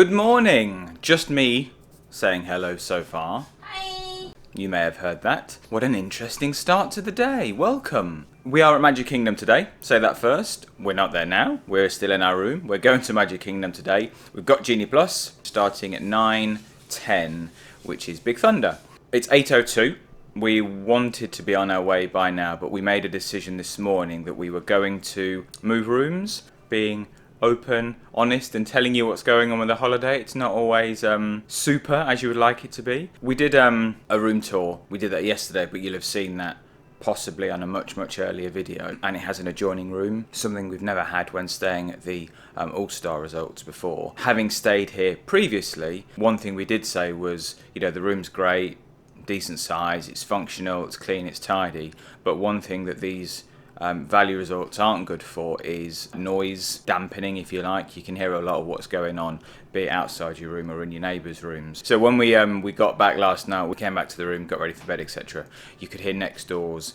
Good morning! Just me saying hello so far. Hi! You may have heard that. What an interesting start to the day. Welcome! We are at Magic Kingdom today. Say that first. We're not there now. We're still in our room. We're going to Magic Kingdom today. We've got Genie Plus starting at 9:10, which is Big Thunder. It's 8:02. We wanted to be on our way by now, but we made a decision this morning that we were going to move rooms, being open, honest, and telling you what's going on with the holiday. It's not always super as you would like it to be. We did a room tour. We did that yesterday, but you'll have seen that possibly on a much earlier video, and it has an adjoining room, something we've never had when staying at the All-Star Resorts before. Having stayed here previously, one thing we did say was, you know, the room's great, decent size, it's functional, it's clean, it's tidy, but one thing that these value resorts aren't good for is noise dampening, if you like. You can hear a lot of what's going on, be it outside your room or in your neighbours' rooms. So when we got back last night, we came back to the room, got ready for bed, etc. You could hear next door's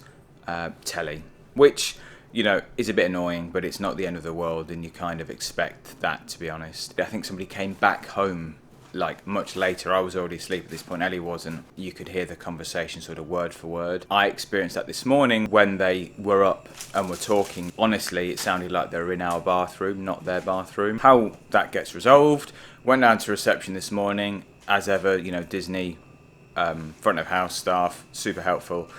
telly, which, you know, is a bit annoying, but it's not the end of the world, and you kind of expect that, to be honest. I think somebody came back home like much later. I was already asleep at this point, Ellie wasn't. You could hear the conversation sort of word for word. I experienced that this morning when they were up and were talking. Honestly, it sounded like they were in our bathroom, not their bathroom. How that gets resolved, went down to reception this morning. As ever, you know, Disney front of house staff, super helpful.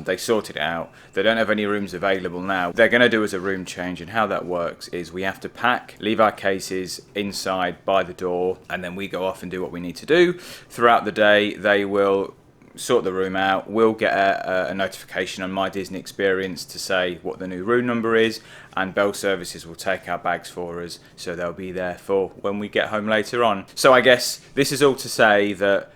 They sorted it out. They don't have any rooms available now. They're going to do us a room change, and how that works is we have to pack, leave our cases inside by the door, and then we go off and do what we need to do. Throughout the day, they will sort the room out. We'll get a notification on My Disney Experience to say what the new room number is, and Bell Services will take our bags for us, so they'll be there for when we get home later on. So I guess this is all to say that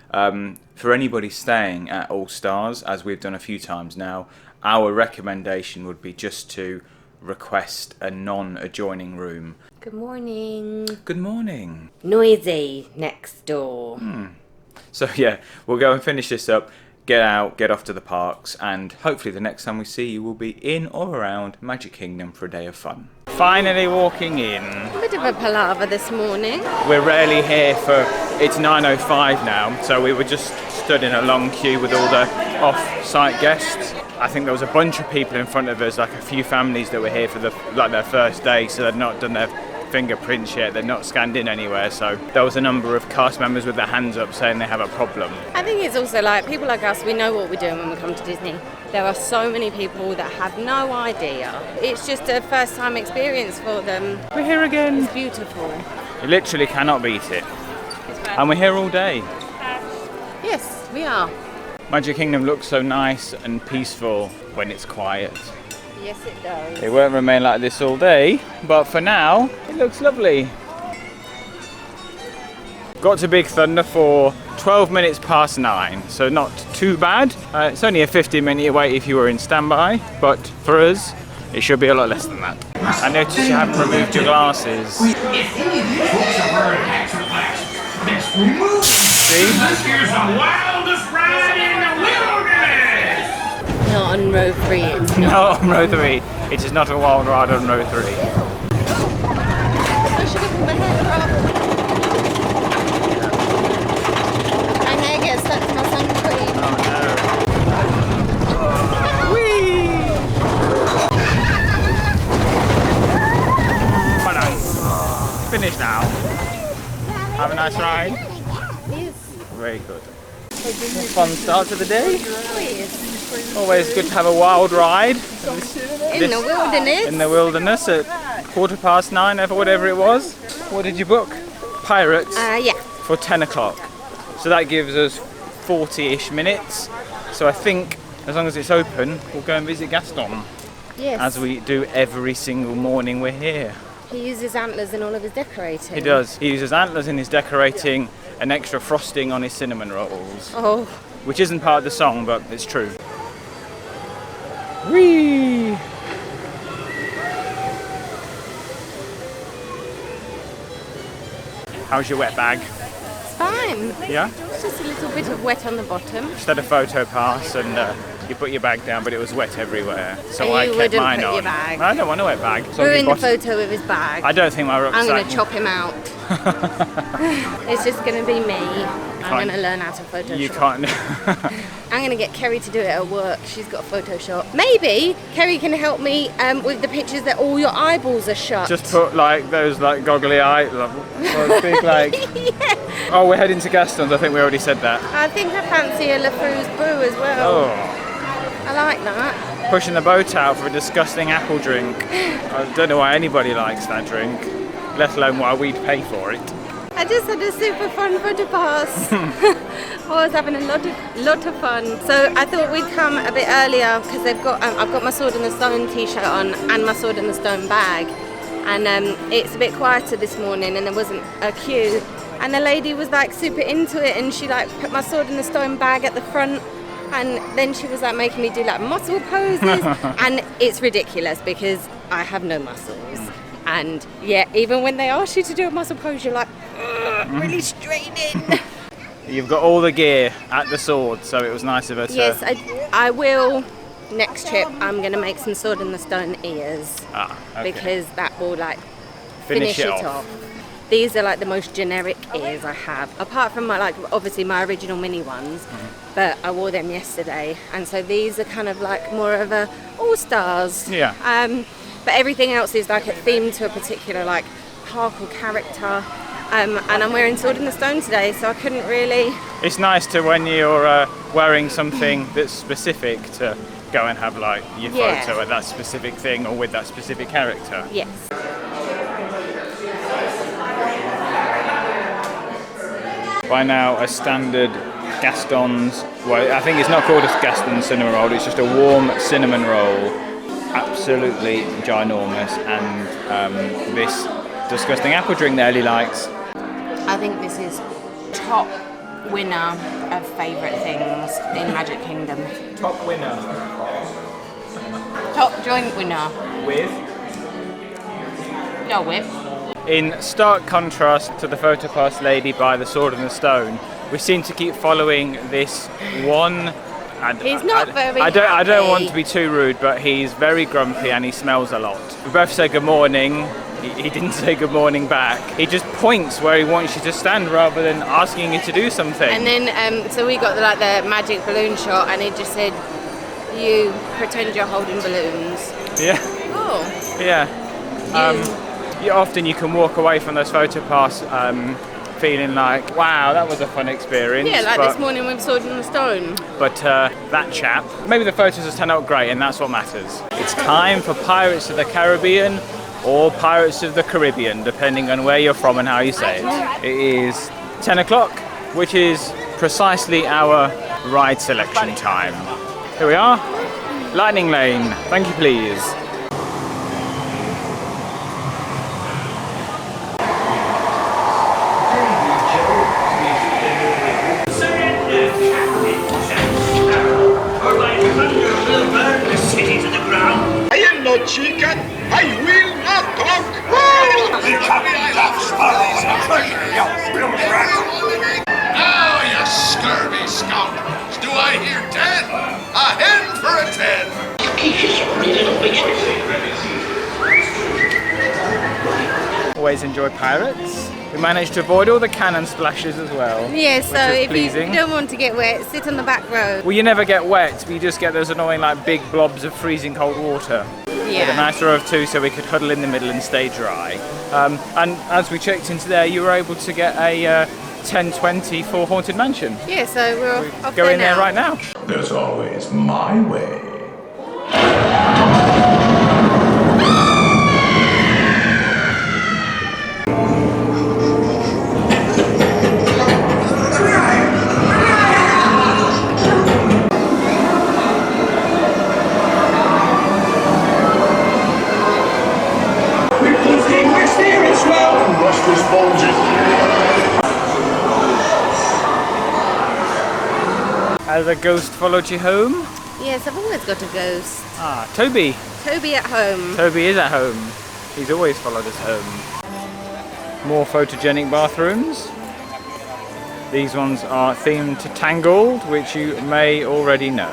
for anybody staying at All Stars, as we've done a few times now, our recommendation would be just to request a non-adjoining room. Good morning. Good morning. Noisy next door. So yeah, we'll go and finish this up, get out, get off to the parks, and hopefully the next time we see you will be in or around Magic Kingdom for a day of fun. Finally walking in. A bit of a palaver this morning. We're rarely here for, it's 9:05 now, so we were just stood in a long queue with all the off-site guests. I think there was a bunch of people in front of us, like a few families that were here for their first day, so they'd not done their fingerprints yet, they're not scanned in anywhere, so there was a number of cast members with their hands up saying they have a problem. I think it's also like people like us, we know what we're doing when we come to Disney. There are so many people that have no idea. It's just a first time experience for them. We're here again. It's beautiful. You literally cannot beat it. And we're here all day. Yes, we are. Magic Kingdom looks so nice and peaceful when it's quiet. Yes, it does. It won't remain like this all day, but for now, it looks lovely. Got to Big Thunder for 12 minutes past 9, so not too bad. It's only a 15-minute wait if you were in standby, but for us, it should be a lot less than that. I noticed you haven't removed your glasses. If any of you folks are wearing hats or glasses, let's remove them. See? This here's the wildest ride in the wilderness! Not on row 3. It's Not on row 3. It is not a wild ride on row 3. I should have put my hair up. My hair gets stuck to my sun cream. Oh no. Whee! Well done. Finished now. Have a nice ride. Yes. Very good. Fun start to the day. Yes. Always good to have a wild ride. In the wilderness. In the wilderness at 9:15 or whatever it was. What did you book? Pirates. Yeah. For 10 o'clock. So that gives us 40-ish minutes. So I think as long as it's open, we'll go and visit Gaston. Yes. As we do every single morning we're here. He uses antlers in all of his decorating. He does. He uses antlers in his decorating and extra frosting on his cinnamon rolls. Oh. Which isn't part of the song, but it's true. Whee! How's your wet bag? It's fine. Yeah? It's just a little bit of wet on the bottom. Just had a photo pass and You put your bag down, but it was wet everywhere. So You I kept wouldn't mine put on. your bag. I don't want a wet bag. So Ruin the bottom- photo with his bag. I don't think my rucksack... I'm going to chop him out. It's just going to be me. I'm going to learn how to Photoshop. You can't... I'm going to get Kerry to do it at work. She's got a Photoshop. Maybe Kerry can help me with the pictures that all your eyeballs are shut. Just put like those like goggly eye, like, big like... Yeah. Oh, we're heading to Gaston's. I think we already said that. I think I fancy a Lafrou's brew as well. Oh, I like that. pushing the boat out for a disgusting apple drink. I don't know why anybody likes that drink, let alone why we'd pay for it. I just had a super fun photo pass. I was having a lot of fun. So I thought we'd come a bit earlier because they've got I've got my Sword in the Stone t-shirt on and my Sword in the Stone bag, and it's a bit quieter this morning and there wasn't a queue. And the lady was like super into it, and she like put my Sword in the Stone bag at the front, and then she was like making me do like muscle poses, and it's ridiculous because I have no muscles. And yeah, even when they ask you to do a muscle pose, you're like, really straining. You've got all the gear at the sword, so it was nice of her to... Yes, I will. Next trip, I'm going to make some Sword in the Stone ears. Okay. Because that will like Finish finish it it off. off. These are like the most generic ears I have, apart from my like obviously my original mini ones, but I wore them yesterday, and so these are kind of like more of a all stars. Yeah. But everything else is like a theme to a particular like park or character. And I'm wearing Sword in the Stone today, so I couldn't really... It's nice to, when you're wearing something that's specific, to go and have like your photo at that specific thing or with that specific character. Yes. By now, a standard Gaston's, well, I think it's not called a Gaston's cinnamon roll, it's just a warm cinnamon roll. Absolutely ginormous, and this disgusting apple drink that Ellie likes. I think this is top winner of favourite things in Magic Kingdom. Top winner. Top joint winner. With? No whip. In stark contrast to the photo pass lady by the Sword and the Stone, we seem to keep following this one. And He's not very I don't happy. want to be too rude, but he's very grumpy and he smells a lot. We both say good morning. He didn't say good morning back. He just points where he wants you to stand rather than asking you to do something. And then, so we got the magic balloon shot, and he just said, "You pretend you're holding balloons." Yeah. Oh. Yeah. Often you can walk away from those photo pass feeling like, wow, that was a fun experience. Yeah, like this morning with Sword in the Stone. But that chap, maybe the photos just turn out great, and that's what matters. It's time for Pirates of the Caribbean, or Pirates of the Caribbean, depending on where you're from and how you say it. It is 10 o'clock, which is precisely our ride selection time. Here we are, Lightning Lane. Thank you, please. Chicken, I will not talk. Now, you scurvy scout. Do I hear 10? A hen for a 10. You keep your sorry little business. Always enjoy Pirates. We managed to avoid all the cannon splashes as well. Yeah, so if pleasing. you don't want to get wet, sit on the back row. Well, you never get wet, but you just get those annoying like big blobs of freezing cold water. With a Yeah. nice row of two, so we could huddle in the middle and stay dry. And as we checked into there, you were able to get a 10/20 for Haunted Mansion. Yeah, so we're off Go there in there now. right now. There's always my way. Has a ghost followed you home? Yes, I've always got a ghost. Ah, Toby. Toby at home. Toby is at home. He's always followed us home. More photogenic bathrooms. These ones are themed to Tangled, which you may already know.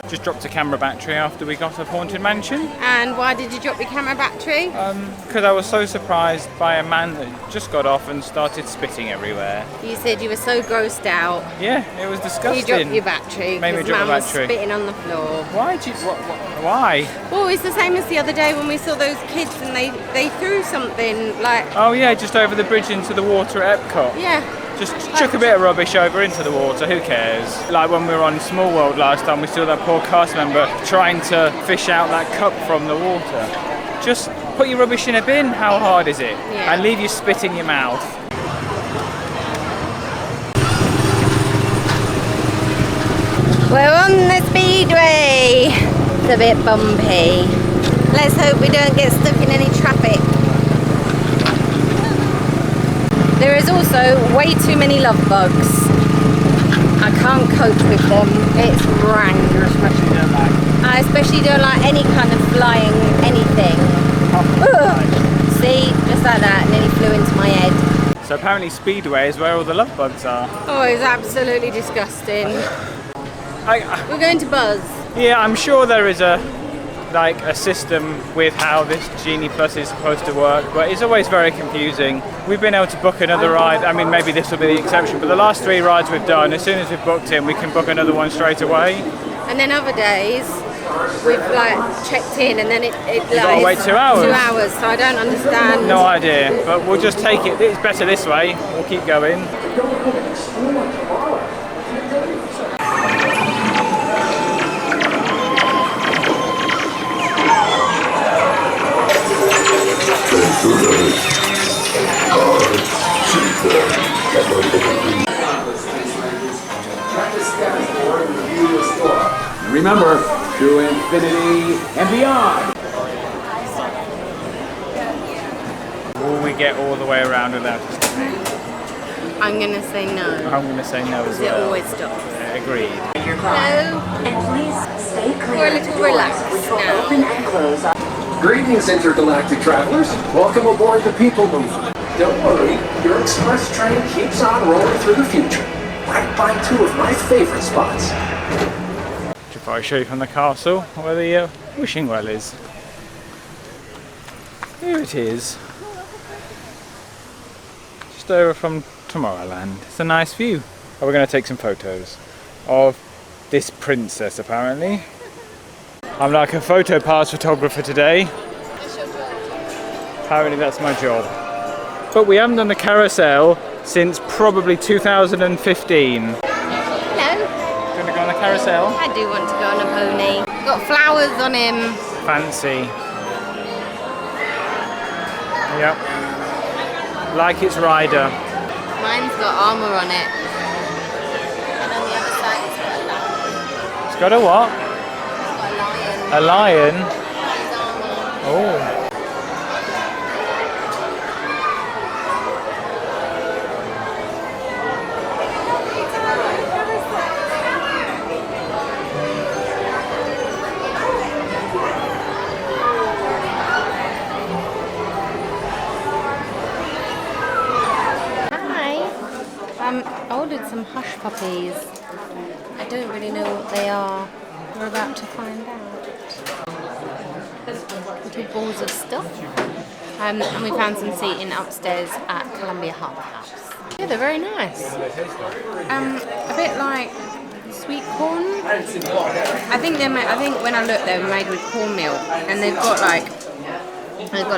Just dropped a camera battery after we got off Haunted Mansion. And why did you drop your camera battery? Because I was so surprised by a man that just got off and started spitting everywhere. You said you were so grossed out. Yeah, it was disgusting. You dropped your battery. Made me drop man my was battery. spitting on the floor. Why did you? Why? Well, it's the same as the other day when we saw those kids and they threw something like. Oh yeah, just over the bridge into the water at Epcot. Yeah. Just chuck a bit of rubbish over into the water, who cares? Like when we were on Small World last time, we saw that poor cast member trying to fish out that cup from the water. Just put your rubbish in a bin, how hard is it? Yeah. And leave your spit in your mouth. We're on the speedway. It's a bit bumpy. Let's hope we don't get stuck in any traffic. There is also way too many love bugs. I can't cope with them. It's rank. I especially don't like any kind of flying anything. Ugh. See, just like that, nearly flew into my head. So apparently Speedway is where all the love bugs are. Oh, it's absolutely disgusting. We're going to Buzz. Yeah, I'm sure there is a system with how this Genie Plus is supposed to work, but it's always very confusing. We've been able to book another ride. I mean, maybe this will be the exception, but the last 3 rides we've done, as soon as we've booked in, we can book another one straight away. And then other days, we've checked in, and then it gotta wait 2 hours. 2 hours, so I don't understand. No idea, but we'll just take it. It's better this way. We'll keep going. Remember, to infinity and beyond. Will we get all the way around without stopping? I'm going to say no. I'm going to say no as Because it well. always stops. Agreed. Hello. And please stay clear. We're a little relaxed Which will now. open and close. Greetings, intergalactic travelers. Welcome aboard the People Mover. Don't worry, your express train keeps on rolling through the future. Right by 2 of my favorite spots. If I show you from the castle where the wishing well is. Here it is. Just over from Tomorrowland. It's a nice view. Oh, we're going to take some photos of this princess apparently. I'm like a photo pass photographer today. Apparently that's my job. But we haven't done the carousel since probably 2015. Hello. Going to go on the carousel? I do want to go on a pony. Got flowers on him. Fancy. Yep. Like its rider. Mine's got armour on it. And on the other side it's got a lion. It's got a what? It's got a lion. A lion? His armour. Oh. I ordered some hush puppies. I don't really know what they are. We're about to find out. Little balls of stuff. And we found some seating upstairs at Columbia Harbour House. Yeah, they're very nice. A bit like sweet corn. I think when I looked, they were made with cornmeal, and they've got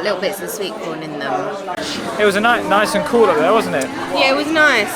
little bits of sweet corn in them. It was nice and cool up there, wasn't it? Yeah, it was nice.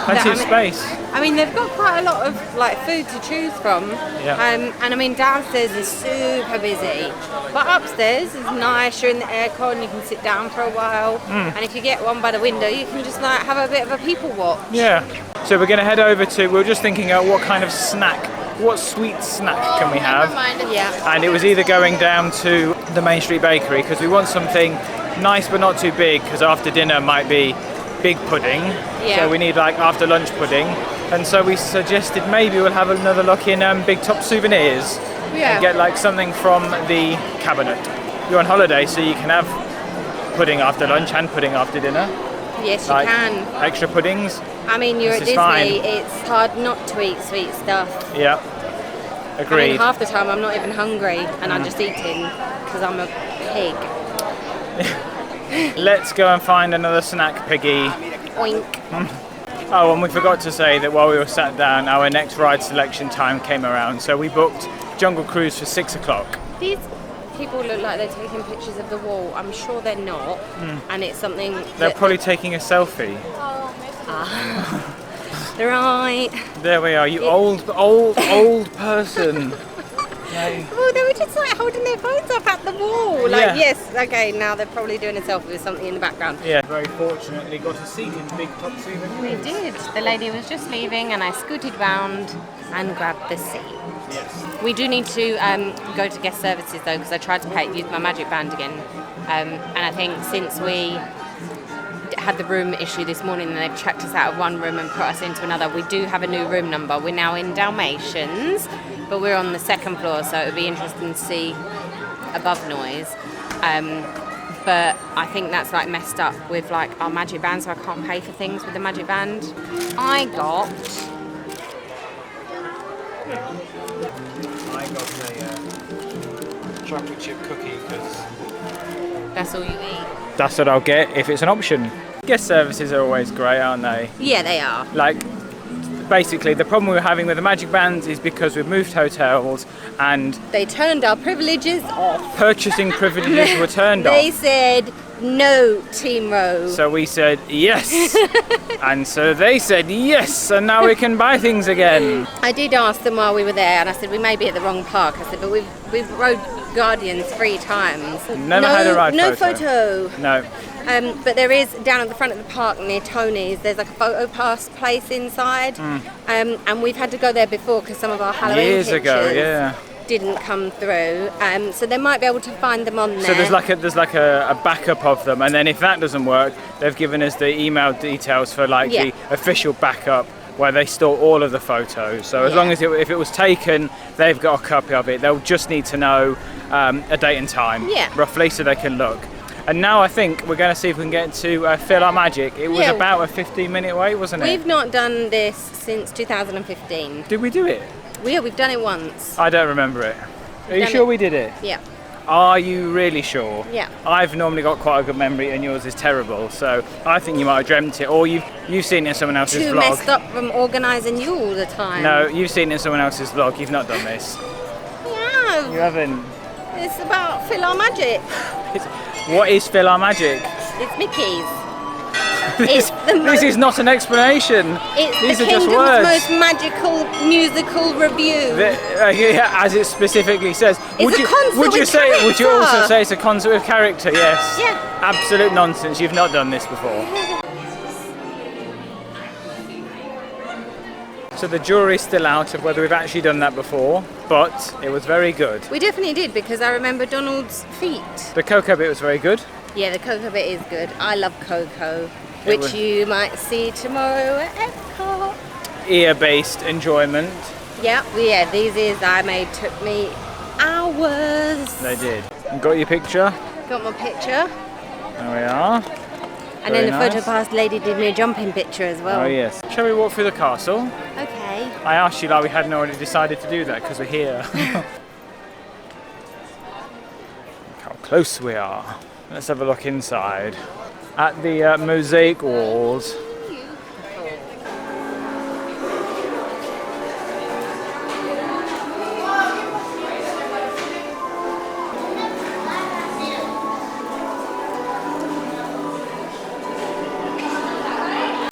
Plenty of space. I mean, they've got quite a lot of food to choose from. Yeah. And I mean, downstairs is super busy, but upstairs is nice. You're in the aircon, you can sit down for a while, and if you get one by the window, you can just have a bit of a people watch. Yeah. So we're going to head over to. We were just thinking about what kind of snack. What sweet snack can we have? Yeah. And it was either going down to the Main Street Bakery because we want something nice but not too big because after dinner might be big pudding. Yeah. So we need after lunch pudding. And so we suggested maybe we'll have another look in Big Top Souvenirs. Yeah. And get something from the cabinet. You're on holiday so you can have pudding after lunch and pudding after dinner. Yes, you can. Extra puddings. I mean, you're This at is Disney. fine. It's hard not to eat sweet stuff. Yeah. Agreed. I mean, half the time I'm not even hungry and I'm just eating because I'm a pig. Let's go and find another snack, Piggy. Oink. Oh, and we forgot to say that while we were sat down, our next ride selection time came around. So we booked Jungle Cruise for 6 o'clock. These people look like they're taking pictures of the wall. I'm sure they're not. And it's something They're that... probably taking a selfie. They're right. There we are, you old person. No. Oh, they were just like holding their phones up at the wall. Like, Yeah. yes, okay, now they're probably doing a selfie with something in the background. Yeah, very fortunately got a seat in Big Top Souvenirs. We did. The lady was just leaving and I scooted round and grabbed the seat. Yes. We do need to go to guest services though, because I tried to use my magic band again. And I think since we had the room issue this morning and they've checked us out of one room and put us into another, we do have a new room number. We're now in Dalmatians, but we're on the 2nd floor, so it would be interesting to see above noise. But I think that's like messed up with like our magic band, so I can't pay for things with the magic band. I got a chocolate chip cookie because that's all you eat. that's what I'll get if it's an option. Guest services are always great, aren't they? Yeah, they are. Like, basically, the problem we were having with the magic bands is because we've moved hotels and They turned our privileges off. purchasing privileges were turned They off. said no, Team Row. So we said yes, and so they said yes, and now we can buy things again. I did ask them while we were there, and I said we may be at the wrong park. I said, but we've rode Guardians 3 times. Never had a ride no photo. photo. No. But there is down at the front of the park near Tony's. There's like a photo pass place inside, and we've had to go there before because some of our Halloween Years pictures ago, yeah. didn't come through. So they might be able to find them on there. So there's like a backup of them, and then if that doesn't work, they've given us the email details for like Yeah. the official backup where they store all of the photos. So as long as if it was taken, they've got a copy of it. They'll just need to know a date and time, roughly, so they can look. And now I think we're going to see if we can get to PhilharMagic. It was about a 15-minute wait, wasn't it? We've not done this since 2015. Did we do it? We've done it once. I don't remember it. Are you done sure it. we did it? Yeah. Are you really sure? Yeah. I've normally got quite a good memory and yours is terrible, so I think you might have dreamt it, or you've seen it in someone else's Too vlog. messed up from organising you all the time. No, you've seen it in someone else's vlog, you've not done this. Yeah. You haven't. It's about PhilharMagic. What is PhilharMagic? It's Mickey's. It's the This is not an explanation. It's These the are just kingdom's words. most magical musical review. Yeah, as it specifically says. It's a concert would you with say? Would you also character. say it's a concert with character? Yes. Yeah. Absolute nonsense. You've not done this before. So the jury's still out of whether we've actually done that before, but it was very good. We definitely did because I remember Donald's feet. The cocoa bit was very good. Yeah, the cocoa bit is good. I love cocoa, It which was- you might see tomorrow at Epcot. Ear-based enjoyment. Yeah, these took me hours. They did. Got your picture? Got my picture. There we are. And Very then the nice. photo pass lady did me a jumping picture as well. Oh yes. Shall we walk through the castle? Okay. I asked you like we hadn't already decided to do that because we're here. Look how close we are. Let's have a look inside. At the mosaic walls.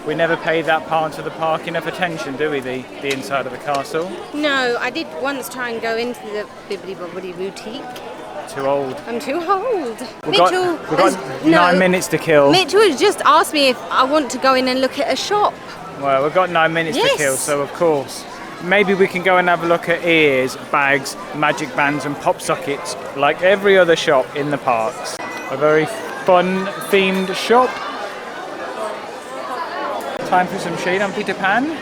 We never pay that part of the park enough attention, do we, the inside of the castle? No, I did once try and go into the Bibbidi Bobbidi Boutique. Too old. I'm too old. We've got 9 minutes to kill. Mitchell has just asked me if I want to go in and look at a shop. Well, we've got 9 minutes to Yes. kill, so of course. Maybe we can go and have a look at ears, bags, magic bands and pop sockets like every other shop in the parks. A very fun themed shop. Time for some shade on Peter Pan.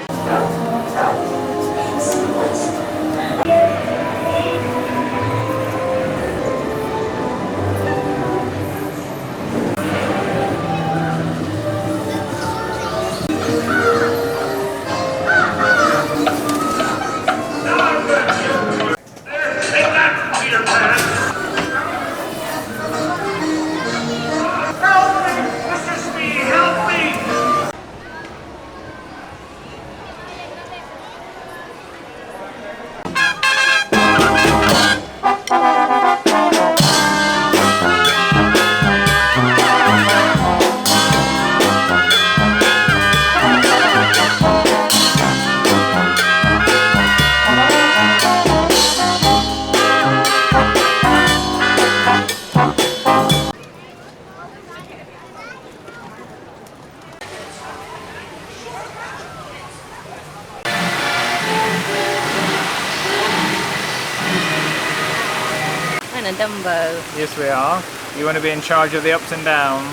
a Dumbo. Yes, we are. You want to be in charge of the ups and downs?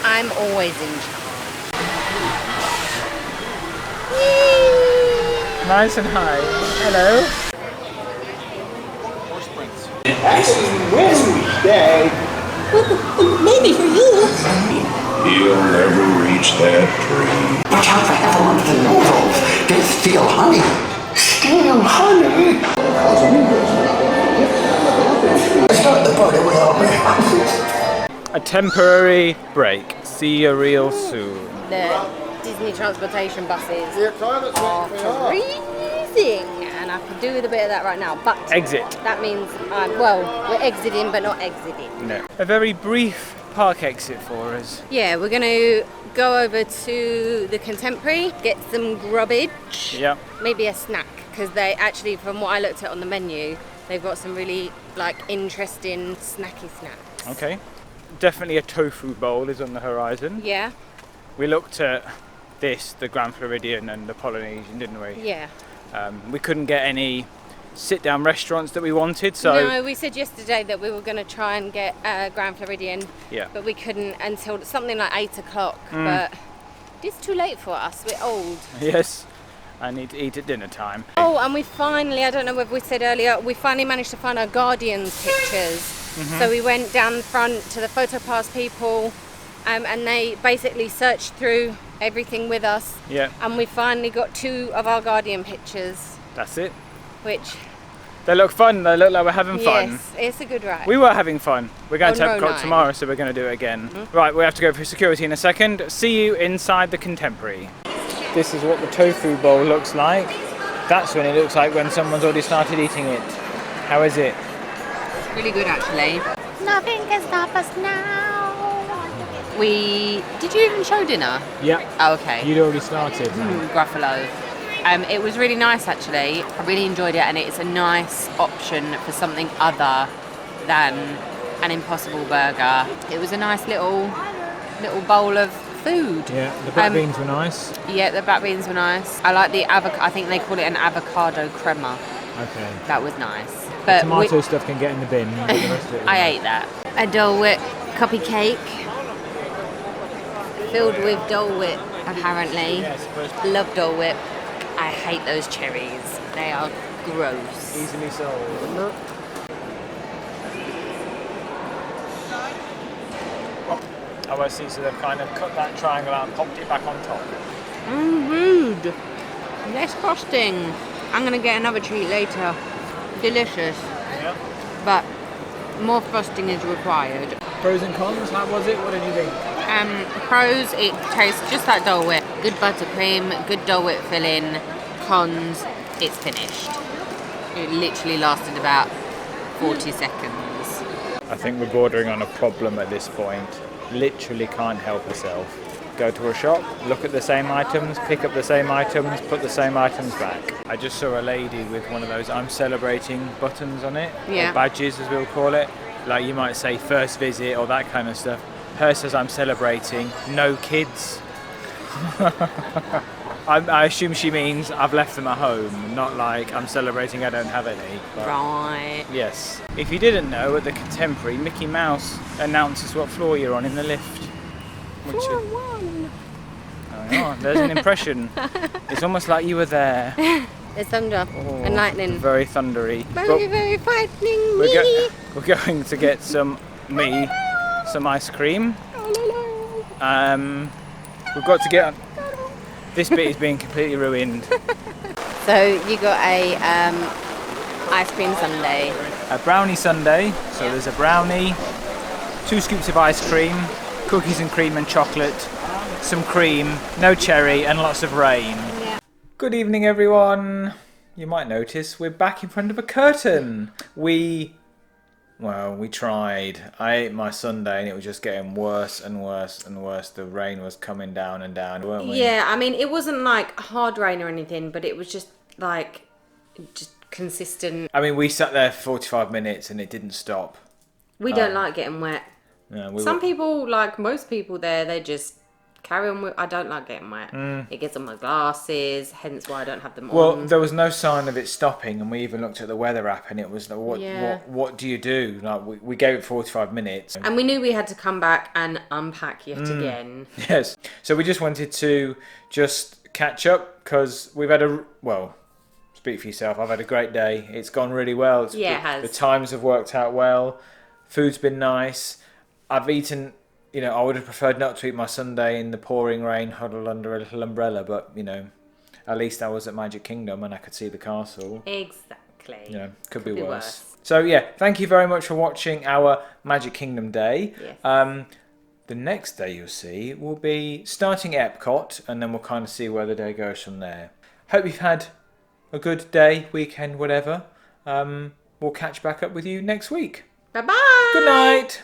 I'm always in charge. Nice and high. Hello. Wednesday. Maybe for you. He'll never reach that tree. Watch out for Evelyn the Nobles. They steal honey. Steal honey? Start the party without me. A temporary break. See you real soon. The Disney transportation buses are freezing, and I could do with a bit of that right now. But Exit. that means, well, we're exiting, but not exiting. No. A very brief park exit for us. Yeah, we're going to go over to the Contemporary, get some grubbage, Yep. maybe a snack, because they actually, from what I looked at on the menu, they've got some really interesting snacky snacks. Okay. Definitely a tofu bowl is on the horizon. Yeah, We looked at this, the Grand Floridian and the Polynesian, didn't we? yeah. We couldn't get any sit-down restaurants that we wanted, so No, we said yesterday that we were going to try and get Grand Floridian, yeah. but we couldn't until something like 8 o'clock. But it's too late for us. We're old. Yes, I need to eat at dinner time. Oh, and we finally, I don't know whether we said earlier, we finally managed to find our Guardians pictures. So we went down the front to the PhotoPass people, and they basically searched through everything with us. Yeah, And we finally got 2 of our Guardian pictures, that's it. which, They look fun. They look like we're having fun. yes, it's a good ride. We were having fun. We're going to Oh, no, Epcot no. tomorrow, so we're going to do it again. Right, we have to go through security in a second. See you inside the Contemporary. This is what the tofu bowl looks like. That's when it looks like when someone's already started eating it. How is it? Really good, actually. Nothing can stop us now. Did you even show dinner? Yeah. Oh, okay. You'd already started. Gruffalo. It was really nice, actually. I really enjoyed it, and it's a nice option for something other than an Impossible Burger. It was a nice little bowl of food. Yeah, the black beans were nice. Yeah, the black beans were nice. I like the avocado. I think they call it an avocado crema. Okay. That was nice. But Tomato stuff can get in the bin. But the rest of it I ate that. A Dole Whip cuppa cake filled with Dole Whip, apparently. Yeah, supposed to Love Dole Whip. I hate those cherries. They are gross. easily sold. Oh, I see. So they've kind of cut that triangle out and popped it back on top. Rude. Less frosting. I'm going to get another treat later. Delicious. Yeah. But more frosting is required. Pros and cons. How was it? What did you think? Pros, it tastes just like Dole Whip. Good buttercream, good Dole Whip filling. Cons, it's finished. It literally lasted about 40 seconds. I think we're bordering on a problem at this point. Literally can't help herself. Go to a shop, look at the same items, pick up the same items, put the same items back. I just saw a lady with one of those I'm celebrating buttons on it, Yeah. or badges as we'll call it. Like you might say first visit or that kind of stuff. Hers says I'm celebrating, no kids. I assume she means I've left them at home, not like I'm celebrating I don't have any. But Right. yes. If you didn't know, at the Contemporary, Mickey Mouse announces what floor you're on in the lift. Which Floor is- 1. Oh, there's an impression. It's almost like you were there. There's thunder Oh, and lightning. Very thundery. Very, very frightening me. We're going to get some ice cream. We've got to get on. This bit is being completely ruined. So you got a ice cream sundae. A brownie sundae. So there's a brownie, 2 scoops of ice cream, cookies and cream and chocolate, some cream, no cherry, and lots of rain. Yeah. Good evening, everyone. You might notice we're back in front of a curtain. We tried. I ate my sundae and it was just getting worse and worse and worse. The rain was coming down and down, weren't we? Yeah, I mean, it wasn't like hard rain or anything, but it was just consistent. I mean, we sat there for 45 minutes and it didn't stop. We don't like getting wet. Yeah, Some people, like most people there, they just carry on with. I don't like getting wet. It gets on my glasses, hence why I don't have them Well, on. there was no sign of it stopping, and we even looked at the weather app, and it was like, Yeah. what do you do? Like we gave it 45 minutes. And we knew we had to come back and unpack yet again. Yes. So we just wanted to just catch up because we've had speak for yourself. I've had a great day. It's gone really well. It has. The times have worked out well. Food's been nice. I've eaten. I would have preferred not to eat my sundae in the pouring rain, huddled under a little umbrella. But at least I was at Magic Kingdom and I could see the castle. Exactly. Could be worse. So yeah, thank you very much for watching our Magic Kingdom day. Yes. The next day you'll see will be starting at Epcot, and then we'll kind of see where the day goes from there. Hope you've had a good day, weekend, whatever. We'll catch back up with you next week. Bye-bye. Good night.